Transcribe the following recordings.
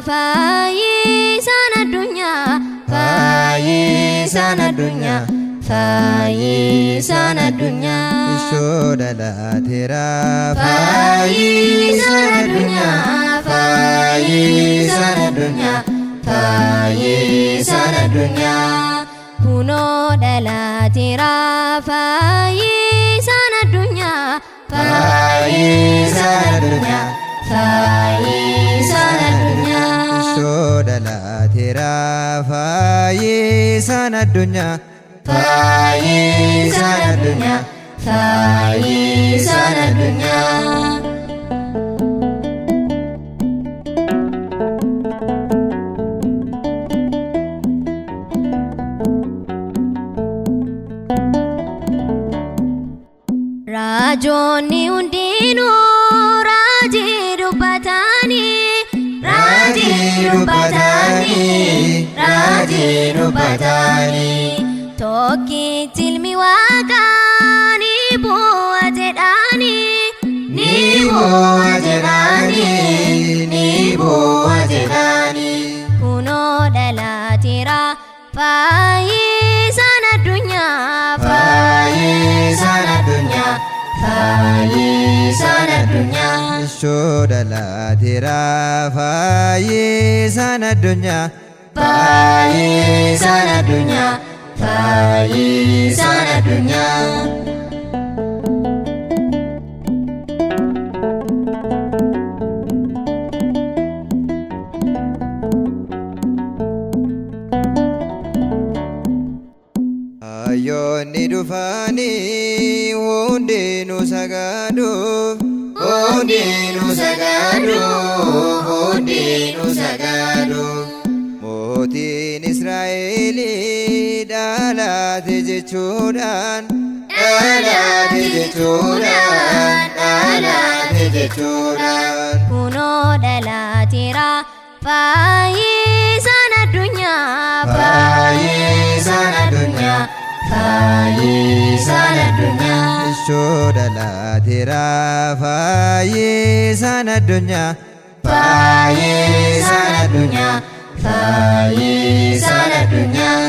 fayyisaan addunyaa fayyisaan addunyaa fayyisaan addunyaa Ishoodha laateera fayyisaan addunyaa fayyisaan addunyaa fayyisaan addunyaa kunoo dhalaateera fayyisaan addunyaa fayyisaan addunyaa fayyisaan addunyaa Ishoodha laateera fayyisaan addunyaa fayyisaan addunyaa fayyisaan addunyaa Rajoonni hundinuu raajii dubbatanii tokkichi ilmi Waaqaa ni bu'a jedhanii kunoo dhalaateera fayyisaan addunyaa fayyisaan addunyaa fayyisaan addunyaa Ishoodha laateera fayyisaan addunyaa fayyisaan addunyaa fayyisaan addunyaa Ayyoonni dhufanii hundinuu sagaaduuf Mootiin Israa'elii dhalate jechuudhaan kunoo dhalaateera fayyisaan addunyaa fayyisaan addunyaa fayyisaan addunyaa Ishoodha laateera fayyisaan addunyaa fayyisaan addunyaa fayyisaan addunyaa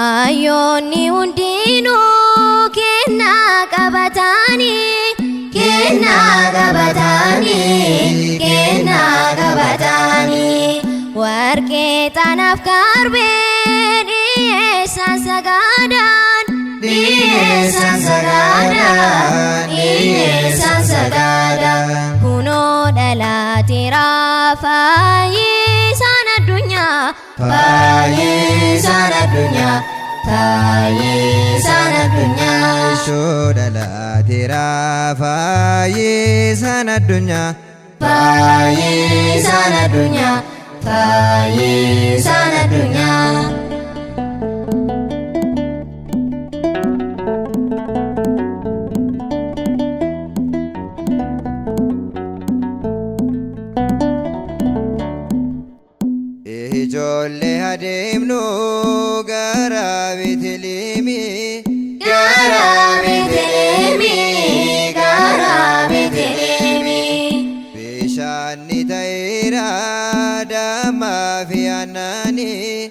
Ayyoonni hundinuu kennaa qabatanii warqee xanaaf karbeen dhiyeessan sagaadaan kunoo dhalaateera fayyisaan addunyaa fayyisaan addunyaa fayyisaan addunyaa Ishoodha laateera fayyisaan addunyaa fayyisaan addunyaa fayyisaan addunyaa Ijoollee adeemnu gara Beetlihemii bishaanni ta'eera dammaa fi aannaanii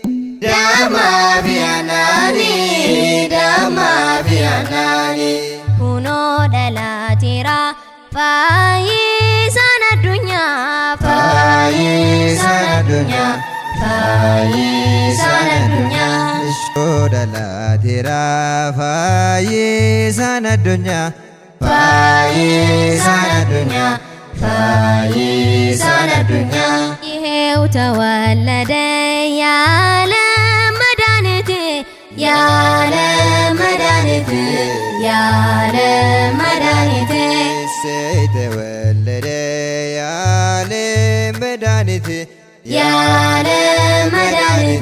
kunoo dhalaateera fayyisaan addunyaa fayyisaan addunyaa fayyisaan addunyaa Ishoodha laateera fayyisaan addunyaa fayyisaan addunyaa fayyisaan addunyaa ይሄው ተወለደ ያለ መድኃኒት እሰይ ተወለደ ያለ መድኃኒት